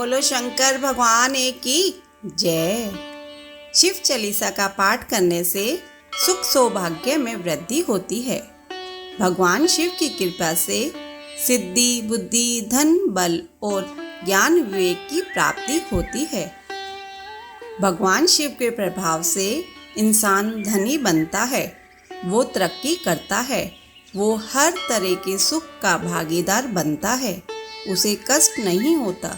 बोलो शंकर भगवान की जय। शिव चालीसा का पाठ करने से सुख सौभाग्य में वृद्धि होती है। भगवान शिव की कृपा से सिद्धि, बुद्धि, धन, बल और ज्ञान विवेक की प्राप्ति होती है। भगवान शिव के प्रभाव से इंसान धनी बनता है, वो तरक्की करता है, वो हर तरह के सुख का भागीदार बनता है, उसे कष्ट नहीं होता।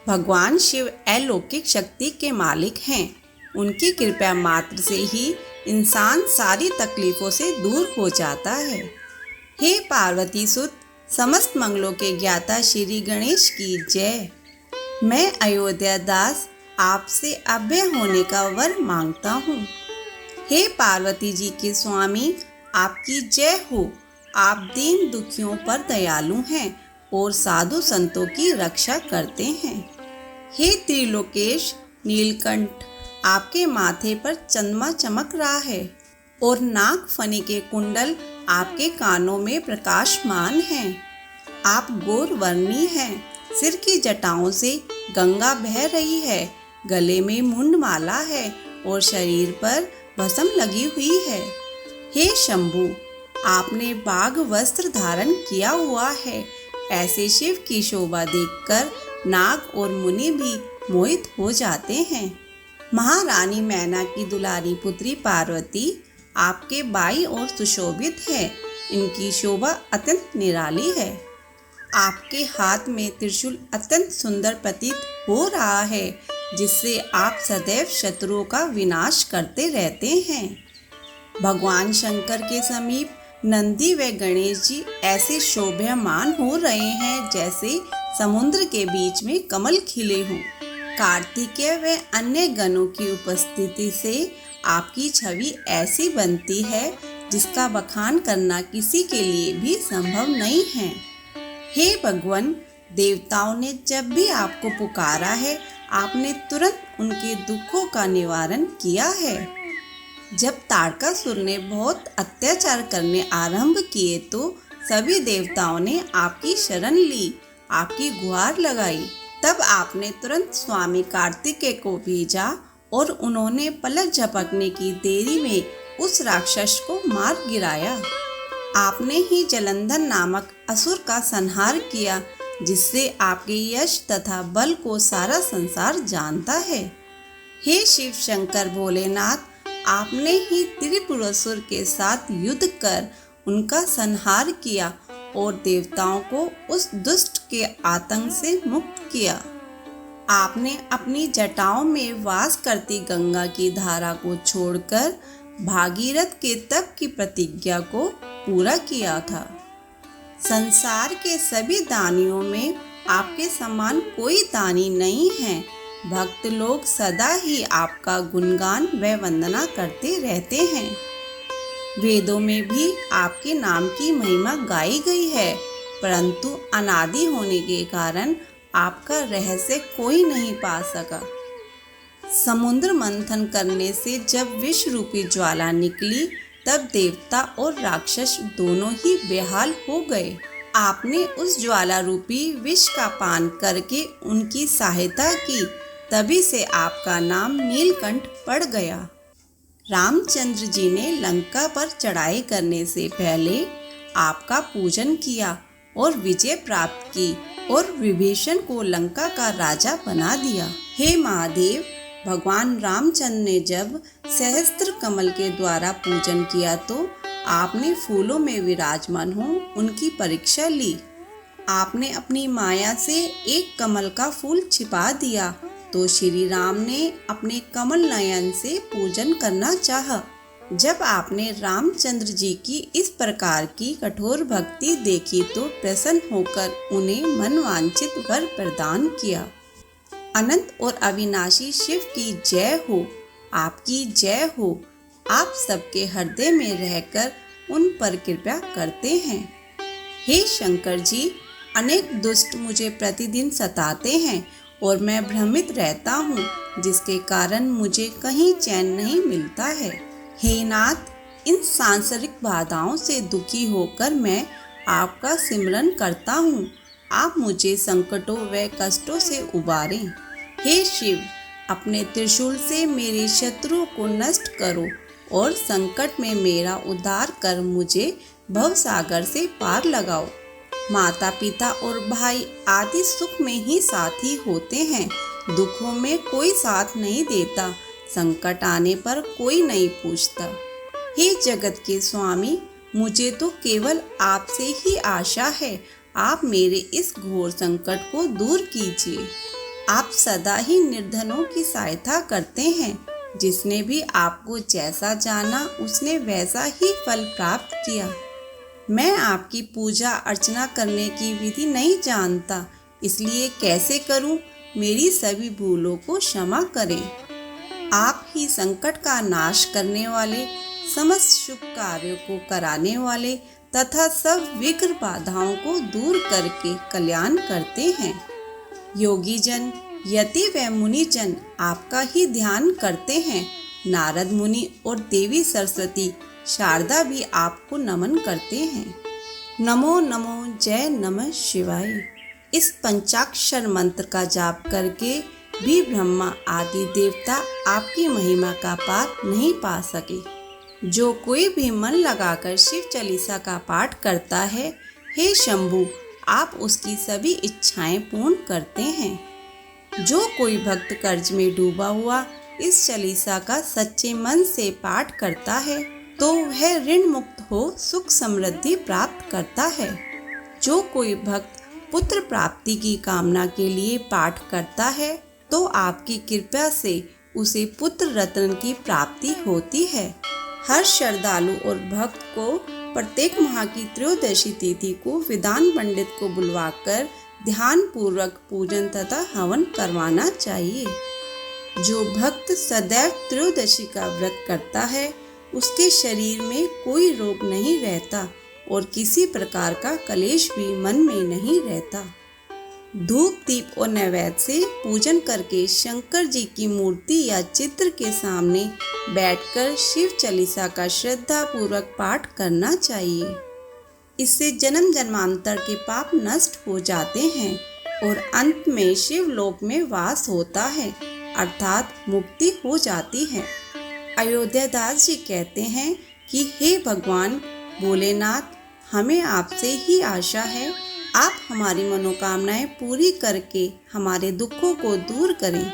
भगवान शिव अलौकिक शक्ति के मालिक हैं। उनकी कृपा मात्र से ही इंसान सारी तकलीफों से दूर हो जाता है। हे पार्वती सुत, समस्त मंगलों के ज्ञाता श्री गणेश की जय। मैं अयोध्या दास आपसे अभय होने का वर मांगता हूँ। हे पार्वती जी के स्वामी, आपकी जय हो। आप दीन दुखियों पर दयालु हैं और साधु संतों की रक्षा करते हैं। हे त्रिलोकेश नीलकंठ, आपके माथे पर चंद्रमा चमक रहा है और नाग फनी के कुंडल आपके कानों में प्रकाशमान हैं। आप गौरवर्णी हैं, सिर की जटाओं से गंगा बह रही है, गले में मुंडमाला है और शरीर पर भस्म लगी हुई है। हे शंभु, आपने बाघ वस्त्र धारण किया हुआ है। ऐसे शिव की शोभा देखकर नाग और मुनि भी मोहित हो जाते हैं। महारानी मैना की दुलारी पुत्री पार्वती आपके बाईं ओर सुशोभित है। इनकी शोभा अत्यंत निराली है। आपके हाथ में त्रिशूल अत्यंत सुंदर प्रतीत हो रहा है, जिससे आप सदैव शत्रुओं का विनाश करते रहते हैं। भगवान शंकर के समीप नंदी व गणेश जी ऐसे शोभायमान हो रहे हैं जैसे समुद्र के बीच में कमल खिले हों। कार्तिकेय व अन्य गणों की उपस्थिति से आपकी छवि ऐसी बनती है जिसका बखान करना किसी के लिए भी संभव नहीं है। हे भगवान, देवताओं ने जब भी आपको पुकारा है, आपने तुरंत उनके दुखों का निवारण किया है। जब तारकासुर ने बहुत अत्याचार करने आरंभ किए तो सभी देवताओं ने आपकी शरण ली, आपकी गुहार लगाई। तब आपने तुरंत स्वामी कार्तिकेय को भेजा और उन्होंने पलक झपकने की देरी में उस राक्षस को मार गिराया। आपने ही जलंधर नामक असुर का संहार किया, जिससे आपके यश तथा बल को सारा संसार जानता है। हे शिव शंकर भोलेनाथ, आपने ही त्रिपुरासुर के साथ युद्ध कर उनका संहार किया और देवताओं को उस दुष्ट के आतंक से मुक्त किया। आपने अपनी जटाओं में वास करती गंगा की धारा को छोड़कर भागीरथ के तप की प्रतिज्ञा को पूरा किया था। संसार के सभी दानियों में आपके समान कोई दानी नहीं है। भक्त लोग सदा ही आपका गुणगान व वंदना करते रहते हैं। वेदों में भी आपके नाम की महिमा गाई गई है, परंतु अनादि होने के कारण आपका रहस्य कोई नहीं पा सका। समुद्र मंथन करने से जब विष रूपी ज्वाला निकली, तब देवता और राक्षस दोनों ही बेहाल हो गए। आपने उस ज्वाला रूपी विष का पान करके उनकी सहायता की, तभी से आपका नाम नीलकंठ पड़ गया। रामचंद्र जी ने लंका पर चढ़ाई करने से पहले आपका पूजन किया और विजय प्राप्त की और विभीषण को लंका का राजा बना दिया। हे महादेव, भगवान रामचंद्र ने जब सहस्त्र कमल के द्वारा पूजन किया तो आपने फूलों में विराजमान हो उनकी परीक्षा ली। आपने अपनी माया से एक कमल का फूल छिपा दिया तो श्री राम ने अपने कमल नयन से पूजन करना चाहा। जब आपने रामचंद्र जी की इस प्रकार की कठोर भक्ति देखी तो प्रसन्न होकर उन्हें मनवांछित वर प्रदान किया। अनंत और अविनाशी शिव की जय हो, आपकी जय हो। आप सबके हृदय में रहकर उन पर कृपा करते हैं। हे शंकर जी, अनेक दुष्ट मुझे प्रतिदिन सताते हैं और मैं भ्रमित रहता हूँ, जिसके कारण मुझे कहीं चैन नहीं मिलता है। हे नाथ, इन सांसारिक बाधाओं से दुखी होकर मैं आपका सिमरन करता हूँ। आप मुझे संकटों व कष्टों से उबारें। हे शिव, अपने त्रिशूल से मेरे शत्रुओं को नष्ट करो और संकट में मेरा उद्धार कर मुझे भवसागर से पार लगाओ। माता पिता और भाई आदि सुख में ही साथी होते हैं, दुखों में कोई साथ नहीं देता, संकट आने पर कोई नहीं पूछता। हे जगत के स्वामी, मुझे तो केवल आपसे ही आशा है, आप मेरे इस घोर संकट को दूर कीजिए। आप सदा ही निर्धनों की सहायता करते हैं, जिसने भी आपको जैसा जाना उसने वैसा ही फल प्राप्त किया। मैं आपकी पूजा अर्चना करने की विधि नहीं जानता, इसलिए कैसे करूं? मेरी सभी भूलों को क्षमा करें। आप ही संकट का नाश करने वाले, समस्त शुभ कार्यों को कराने वाले तथा सब विघ्न बाधाओं को दूर करके कल्याण करते हैं। योगी जन, यति व मुनि जन आपका ही ध्यान करते हैं। नारद मुनि और देवी सरस्वती शारदा भी आपको नमन करते हैं। नमो नमो जय नमः शिवाय। इस पंचाक्षर मंत्र का जाप करके भी ब्रह्मा आदि देवता आपकी महिमा का पार नहीं पा सके। जो कोई भी मन लगाकर शिव चालीसा का पाठ करता है, हे शंभु, आप उसकी सभी इच्छाएं पूर्ण करते हैं। जो कोई भक्त कर्ज में डूबा हुआ इस चालीसा का सच्चे मन से पाठ करता है, तो वह ऋण मुक्त हो सुख समृद्धि प्राप्त करता है। जो कोई भक्त पुत्र प्राप्ति की कामना के लिए पाठ करता है, तो आपकी कृपा से उसे पुत्र रत्न की प्राप्ति होती है। हर श्रद्धालु और भक्त को प्रत्येक माह की त्रयोदशी तिथि को विद्वान पंडित को बुलवाकर ध्यान पूर्वक पूजन तथा हवन करवाना चाहिए। जो भक्त सदैव त्रयोदशी का व्रत करता है, उसके शरीर में कोई रोग नहीं रहता और किसी प्रकार का क्लेश भी मन में नहीं रहता। धूप दीप और नैवेद्य से पूजन करके शंकर जी की मूर्ति या चित्र के सामने बैठकर शिव चालीसा का श्रद्धा पूर्वक पाठ करना चाहिए। इससे जन्म जन्मांतर के पाप नष्ट हो जाते हैं और अंत में शिव लोक में वास होता है, अर्थात मुक्ति हो जाती है। अयोध्या दास जी कहते हैं कि हे भगवान भोलेनाथ, हमें आपसे ही आशा है, आप हमारी मनोकामनाएं पूरी करके हमारे दुखों को दूर करें।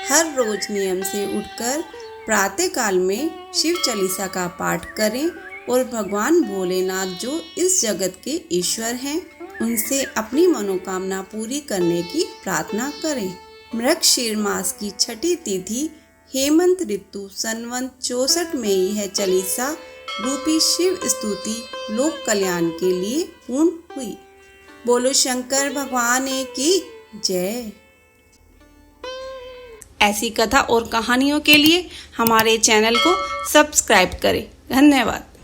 हर रोज नियम से उठकर प्रातः काल में शिव चालीसा का पाठ करें और भगवान भोलेनाथ जो इस जगत के ईश्वर हैं, उनसे अपनी मनोकामना पूरी करने की प्रार्थना करें। मृगशीर मास की छठी तिथि हेमंत ऋतु संवत 64 में यह चालीसा रूपी शिव स्तुति लोक कल्याण के लिए पूर्ण हुई। बोलो शंकर भगवान की जय। ऐसी कथा और कहानियों के लिए हमारे चैनल को सब्सक्राइब करें। धन्यवाद।